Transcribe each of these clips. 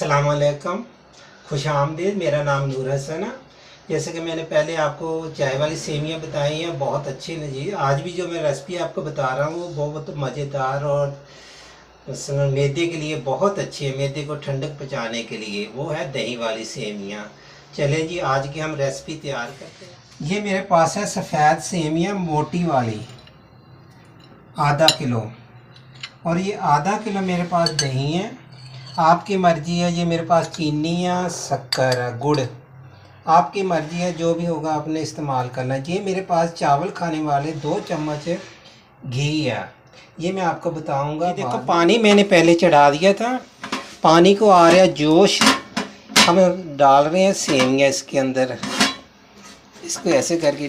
अस्सलाम वालेकुम, खुश आमदीद। मेरा नाम नूर हसन है। जैसे कि मैंने पहले आपको चाय वाली सेवियां बताई हैं, बहुत अच्छी लजीज। आज भी जो मैं रेसिपी आपको बता रहा हूँ वो बहुत मज़ेदार और मसलन मैदे के लिए बहुत अच्छी है, मैदे को ठंडक पहुँचाने के लिए। वो है दही वाली सेवियां। चलें जी, आज की हम रेसिपी तैयार करते हैं। ये मेरे पास है सफ़ेद सेवियां मोटी वाली, आधा किलो। और ये आधा किलो मेरे पास दही है। आपकी मर्ज़ी है, ये मेरे पास चीनी या शक्कर है, गुड़, आपकी मर्ज़ी है, जो भी होगा आपने इस्तेमाल करना है। ये मेरे पास चावल खाने वाले 2 चम्मच घी है, ये मैं आपको बताऊंगा। ये देखो पानी मैंने पहले चढ़ा दिया था, पानी को आ रहा है जोश। हम डाल रहे हैं सेवियाँ इसके अंदर। इसको ऐसे करके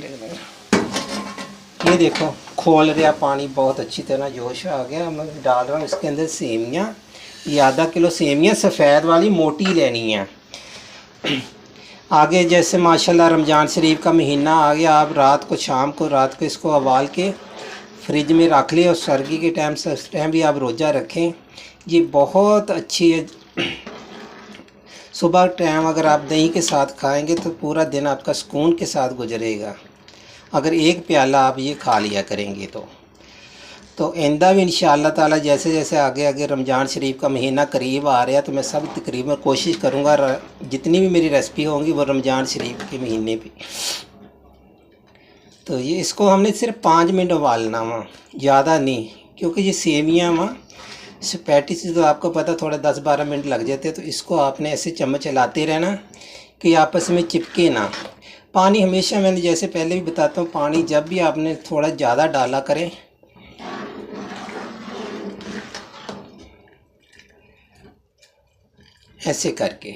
ये देखो खोल रहा पानी, बहुत अच्छी तरह जोश आ गया। मैं डाल रहा हूँ इसके अंदर सेवियाँ। ये आधा किलो सेवियाँ सफ़ेद वाली मोटी लेनी है। आगे जैसे माशाल्लाह रमज़ान शरीफ का महीना आ गया, आप रात को इसको उबाल के फ्रिज में रख लें और सर्दी के टाइम से उस टाइम भी आप रोज़ा रखें। ये बहुत अच्छी है। सुबह टाइम अगर आप दही के साथ खाएंगे तो पूरा दिन आपका सुकून के साथ गुजरेगा, अगर एक प्याला आप ये खा लिया करेंगे तो आइंदा भी इंशाअल्लाह ताला जैसे जैसे आगे आगे रमज़ान शरीफ का महीना करीब आ रहा है तो मैं सब तकरीबन कोशिश करूँगा जितनी भी मेरी रेसिपी होंगी वो रमज़ान शरीफ के महीने पे। तो ये इसको हमने सिर्फ 5 मिनट उबालना वहाँ, ज़्यादा नहीं, क्योंकि ये सेवियाँ वहाँ स्पैटी से तो आपको पता थोड़ा 10-12 मिनट लग जाते हैं। तो इसको आपने ऐसे चम्मच चलाते रहना कि आपस में चिपके ना। पानी हमेशा, मैंने जैसे पहले भी बताता हूँ, पानी जब भी आपने थोड़ा ज़्यादा डाला करें। ऐसे करके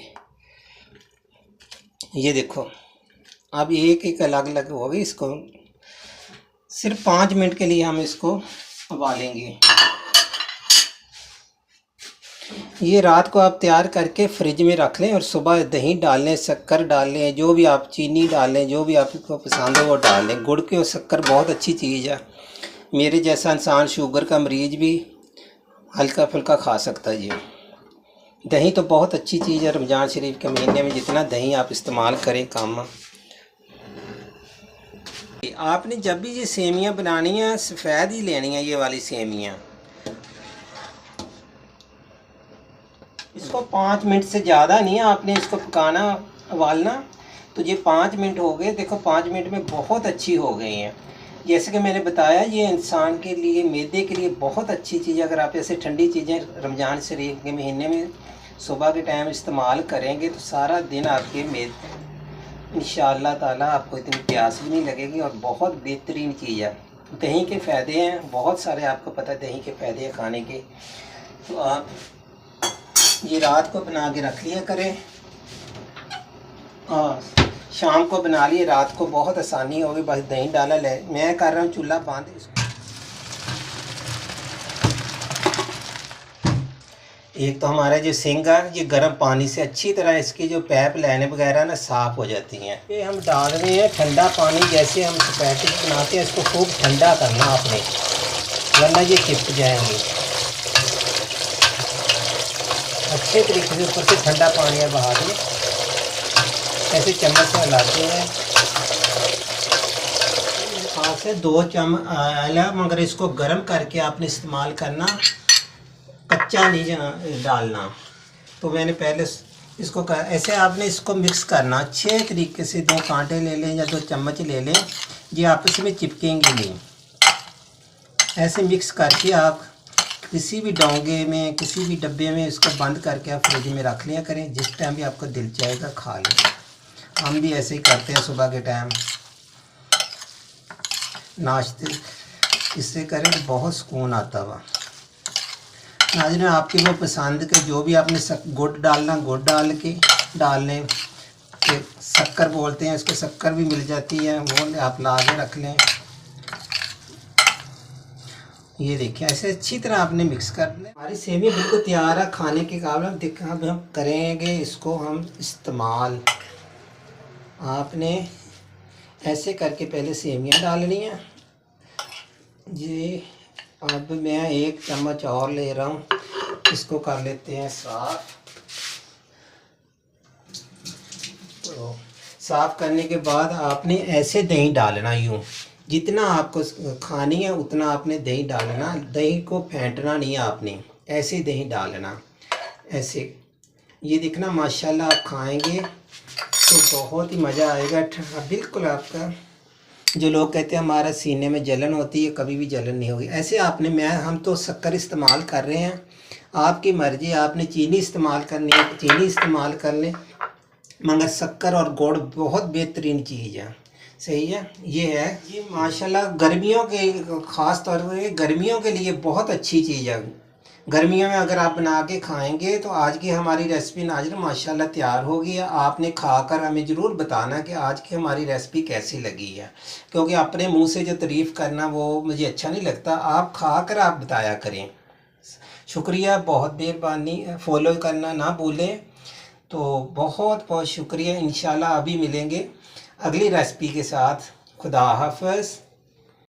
ये देखो अब एक एक अलग अलग हो गई। इसको सिर्फ 5 मिनट के लिए हम इसको उबालेंगे। ये रात को आप तैयार करके फ्रिज में रख लें और सुबह दही डाल लें, शक्कर डाल लें, जो भी आप चीनी डाल लें, जो भी आपको पसंद है वो डाल लें। गुड़ के और शक्कर बहुत अच्छी चीज़ है। मेरे जैसा इंसान शुगर का मरीज भी हल्का फुल्का खा सकता है। ये दही तो बहुत अच्छी चीज़ है। रमज़ान शरीफ के महीने में जितना दही आप इस्तेमाल करें काम। आपने जब भी ये सेवियाँ बनानी है सफ़ेद ही लेनी है, ये वाली सेवियाँ। इसको 5 मिनट से ज़्यादा नहीं है आपने इसको पकाना, उबालना। तो ये 5 मिनट हो गए। देखो 5 मिनट में बहुत अच्छी हो गई हैं। जैसे कि मैंने बताया, ये इंसान के लिए, मैदे के लिए बहुत अच्छी चीज़ है। अगर आप ऐसे ठंडी चीज़ें रमज़ान शरीफ के महीने में सुबह के टाइम इस्तेमाल करेंगे तो सारा दिन आपके इंशाअल्लाह ताला आपको इतनी प्यास भी नहीं लगेगी और बहुत बेहतरीन चीज़ है। दही के फ़ायदे हैं बहुत सारे, आपको पता है दही के फ़ायदे हैं खाने के। तो आप ये रात को बना के रख लिया करें और शाम को बना लिए, रात को बहुत आसानी होगी। बस दही डाला ले। मैं कर रहा हूँ चूल्हा बांध इसको। एक तो हमारा जो सिंक है ये गर्म पानी से अच्छी तरह इसकी जो पैप लाइनें वगैरह ना साफ़ हो जाती हैं। ये हम डाल रहे हैं ठंडा पानी। जैसे हम स्पैटी बनाते हैं इसको खूब ठंडा करना आपने, वरना ये चिपक जाएंगे। अच्छे तरीके से ऊपर से ठंडा पानी है बहा दें। ऐसे चम्मच से हिलाते हैं। हाथ से 2 चम्मच, मगर इसको गर्म करके आपने इस्तेमाल करना, कच्चा नहीं डालना। तो मैंने पहले इसको ऐसे आपने इसको मिक्स करना अच्छे तरीके से। 2 कांटे ले लें या 2 चम्मच ले लें, ये आपस में चिपकेंगे नहीं। ऐसे मिक्स करके आप किसी भी डोंगे में, किसी भी डब्बे में इसको बंद करके आप फ्रिज में रख लिया करें। जिस टाइम भी आपको दिल चाहेगा खा लें। हम भी ऐसे ही करते हैं सुबह के टाइम नाश्ते। इससे करें तो बहुत सुकून आता हुआ। नाज़रीन, आपके वो पसंद के जो भी आपने गुड़ डालना, गुड़ डाल के डाल लें। शक्कर बोलते हैं इसको, शक्कर भी मिल जाती है, वो आप ला के रख लें। ये देखिए ऐसे अच्छी तरह आपने मिक्स कर लें। हमारी सेवियाँ बिल्कुल तैयार है खाने के काबिल। देखा अब हम करेंगे इसको हम इस्तेमाल। आपने ऐसे करके पहले सेवियाँ डालनी है। ये अब मैं 1 चम्मच और ले रहा हूँ, इसको कर लेते हैं साफ। तो साफ़ करने के बाद आपने ऐसे दही डालना, यूँ जितना आपको खानी है उतना आपने दही डालना, दही को फेंटना नहीं आपने, ऐसे दही डालना ऐसे। ये देखना माशाल्लाह आप खाएंगे तो बहुत ही मज़ा आएगा। बिल्कुल आपका जो लोग कहते हैं हमारा सीने में जलन होती है, कभी भी जलन नहीं होगी। ऐसे आपने हम तो शक्कर इस्तेमाल कर रहे हैं, आपकी मर्ज़ी, आपने चीनी इस्तेमाल करनी है चीनी इस्तेमाल कर लें, मगर शक्कर और गुड़ बहुत बेहतरीन चीज़ है। सही है, ये है ये माशाल्लाह गर्मियों के, ख़ास तौर पर गर्मियों के लिए बहुत अच्छी चीज़ है। गर्मियों में अगर आप बना के खाएंगे तो आज की हमारी रेसिपी नाज़रीन माशाल्लाह तैयार होगी। आपने खाकर हमें ज़रूर बताना कि आज की हमारी रेसिपी कैसी लगी है, क्योंकि अपने मुंह से जो तारीफ़ करना वो मुझे अच्छा नहीं लगता, आप खाकर आप बताया करें। शुक्रिया, बहुत मेहरबानी, फॉलो करना ना भूलें। तो बहुत बहुत शुक्रिया। इंशाल्लाह अभी मिलेंगे अगली रेसिपी के साथ। खुदा हाफ़िज़।